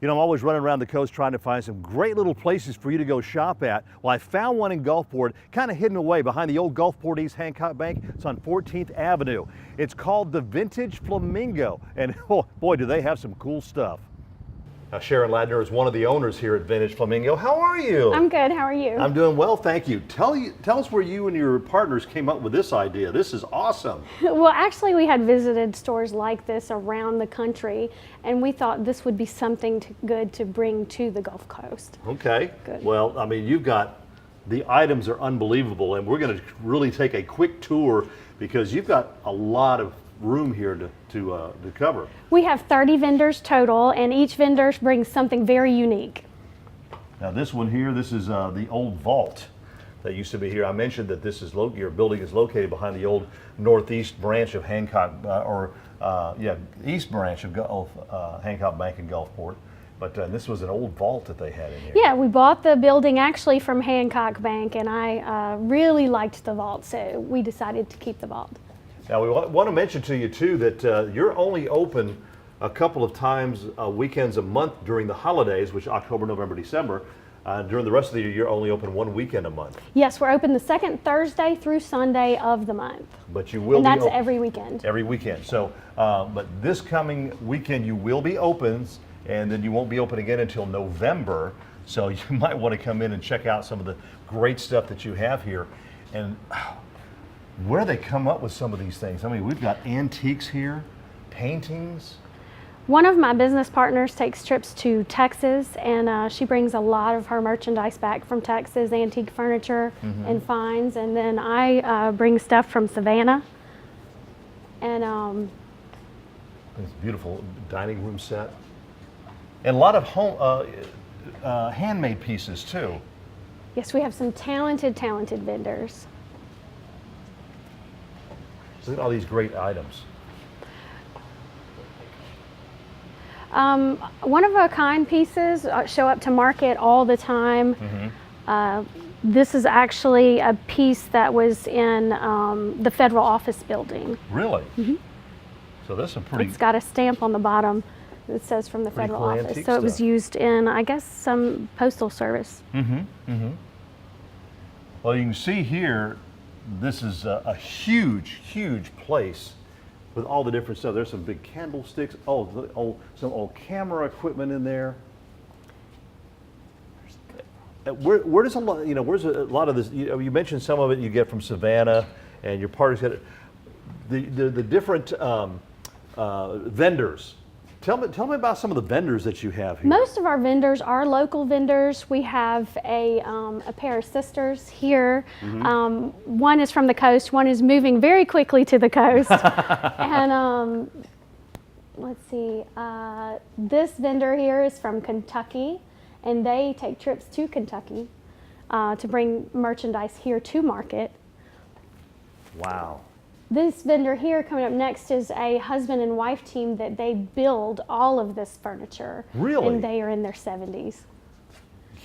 You know, I'm always running around the coast trying to find some great little places for you to go shop at. Well, I found one in Gulfport, kind of hidden away behind the old Gulfport East Hancock Bank. It's on 14th Avenue. It's called the Vintage Flamingo, and oh boy, do they have some cool stuff. Sharon Ladner is one of the owners here at Vintage Flamingo. How are you? I'm good. How are you? I'm doing well, thank you. Tell us where you and your partners came up with this idea. This is awesome. Well, actually, we had visited stores like this around the country, and we thought this would be something good to bring to the Gulf Coast. Okay. Good. Well, I mean, the items are unbelievable, and we're going to really take a quick tour because you've got a lot of room here to cover. We have 30 vendors total, and each vendor brings something very unique. Now this one here, this is the old vault that used to be here. I mentioned that this is your building is located behind the old northeast branch of Hancock, east branch of Hancock Bank in Gulfport. But this was an old vault that they had in here. Yeah, we bought the building actually from Hancock Bank, and I really liked the vault, so we decided to keep the vault. Now we want to mention to you too that you're only open a couple of times, weekends a month during the holidays, which October, November, December. During the rest of the year, you're only open one weekend a month. Yes, we're open the second Thursday through Sunday of the month. But you will and be that's open every weekend. Every weekend. So, but this coming weekend you will be open, and then you won't be open again until November. So you might want to come in and check out some of the great stuff that you have here. And where do they come up with some of these things? I mean, we've got antiques here, paintings. One of my business partners takes trips to Texas, and she brings a lot of her merchandise back from Texas, antique furniture and finds. And then I bring stuff from Savannah. And this beautiful dining room set, and a lot of home handmade pieces too. yes, we have some talented vendors. Look at all these great items. One-of-a-kind pieces show up to market all the time. This is actually a piece that was in the federal office building. Really? So this is a pretty... It's got a stamp on the bottom that says from the federal cool office. antique So it was stuff. used in, I guess, some postal service. Well, you can see here, this is a huge place with all the different stuff. There's some big candlesticks. Oh, some old camera equipment in there. Where does a lot? You know, where's a lot of this? You mentioned some of it you get from Savannah, and your partners get it. The different vendors. Tell me about some of the vendors that you have here. Most of our vendors are local vendors. We have a pair of sisters here. One is from the coast, one is moving very quickly to the coast. And let's see, this vendor here is from Kentucky, and they take trips to Kentucky to bring merchandise here to market. Wow. This vendor here coming up next is a husband and wife team that they build all of this furniture. Really? And they are in their 70s.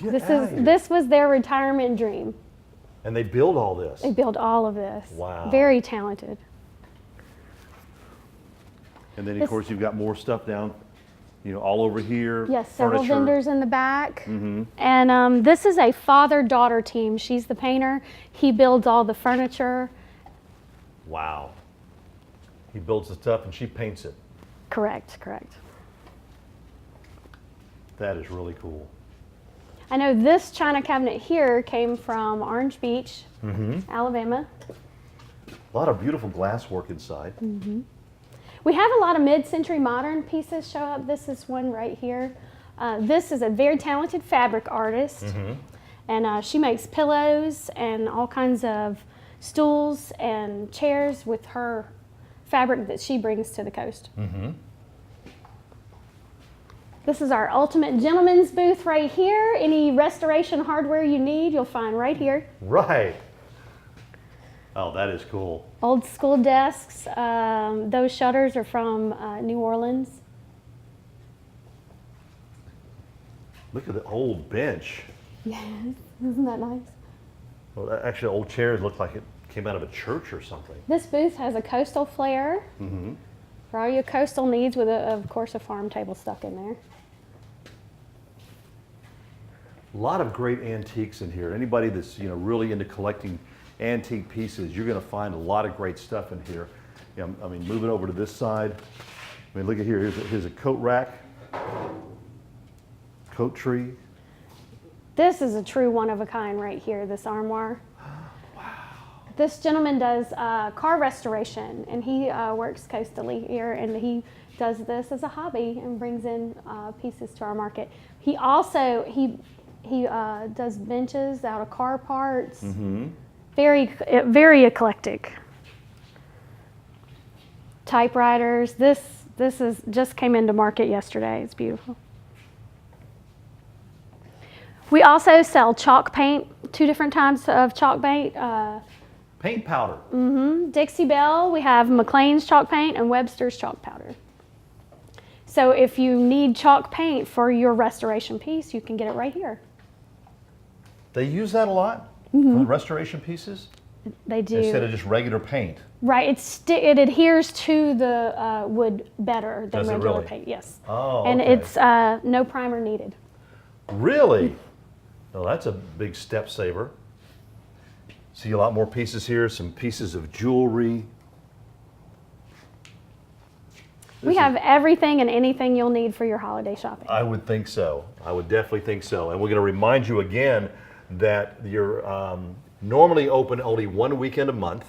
Get This was their retirement dream. And they build all this. They build all of this. Wow. Very talented. And then of course you've got more stuff down, you know, all over here. Yes, several furniture. vendors in the back. And this is a father-daughter team. She's the painter. He builds all the furniture. Wow. He builds the stuff and she paints it. Correct. That is really cool. I know this china cabinet here came from Orange Beach, Alabama. A lot of beautiful glass work inside. We have a lot of mid-century modern pieces show up. This is one right here. This is a very talented fabric artist, and she makes pillows and all kinds of stools and chairs with her fabric that she brings to the coast. This is our ultimate gentleman's booth right here. Any restoration hardware you need, you'll find right here. Right. Oh, that is cool. Old school desks. Those shutters are from New Orleans. Look at the old bench. Yes, isn't that nice? Well, actually, old chairs look like it came out of a church or something. This booth has a coastal flair for all your coastal needs with, of course, a farm table stuck in there. A lot of great antiques in here. Anybody that's really into collecting antique pieces, you're going to find a lot of great stuff in here. I mean, moving over to this side. I mean, look at here. Here's a coat rack, coat tree. This is a true one of a kind right here. This armoire. Wow. This gentleman does car restoration, and he works coastally here, and he does this as a hobby and brings in pieces to our market. He also does benches out of car parts. Mm-hmm. Very eclectic. Typewriters. This is just came into market yesterday. It's beautiful. We also sell chalk paint. 2 different types of chalk paint. Paint powder. Mm-hmm. Dixie Belle. We have McLean's chalk paint and Webster's chalk powder. So if you need chalk paint for your restoration piece, you can get it right here. They use that a lot for the restoration pieces? They do. Instead of just regular paint. Right. It adheres to the wood better than Does it regular really? paint. Yes. Oh, and okay. it's no primer needed. Really? Well, that's a big step saver. See a lot more pieces here, some pieces of jewelry. We have everything and anything you'll need for your holiday shopping. I would think so. I would definitely think so. And we're going to remind you again that you're normally open only 1 weekend a month.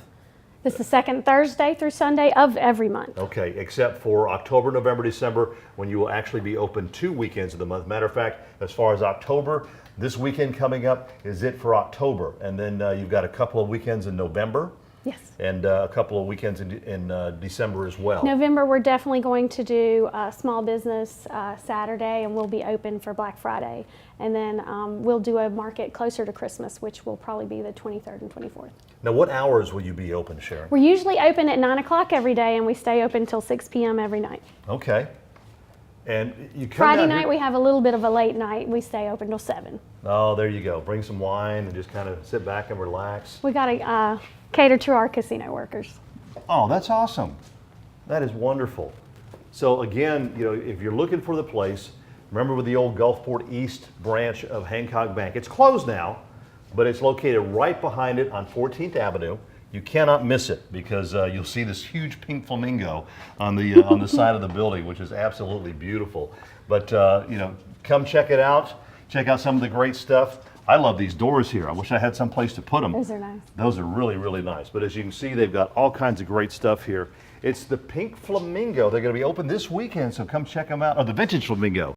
It's the second Thursday through Sunday of every month. Okay, except for October, November, December, when you will actually be open 2 weekends of the month. Matter of fact, as far as October, this weekend coming up is it for October. And then you've got a couple of weekends in November. Yes. And a couple of weekends in December as well. November, we're definitely going to do Small Business Saturday, and we'll be open for Black Friday. And then we'll do a market closer to Christmas, which will probably be the 23rd and 24th. Now, what hours will you be open, Sharon? We're usually open at 9 o'clock every day, and we stay open until 6 p.m. every night. Okay. And you come Friday down night, here. we have a little bit of a late night. We stay open till 7. Oh, there you go. Bring some wine and just kind of sit back and relax. We got to cater to our casino workers. Oh, that's awesome. That is wonderful. So again, if you're looking for the place, remember with the old Gulfport East branch of Hancock Bank. It's closed now, but it's located right behind it on 14th Avenue. You cannot miss it because you'll see this huge pink flamingo on the side of the building, which is absolutely beautiful. But come check it out. Check out some of the great stuff. I love these doors here. I wish I had some place to put them. Those are nice. Those are really, really nice. But as you can see, they've got all kinds of great stuff here. It's the Pink Flamingo. They're going to be open this weekend, so come check them out. Oh, the Vintage Flamingo.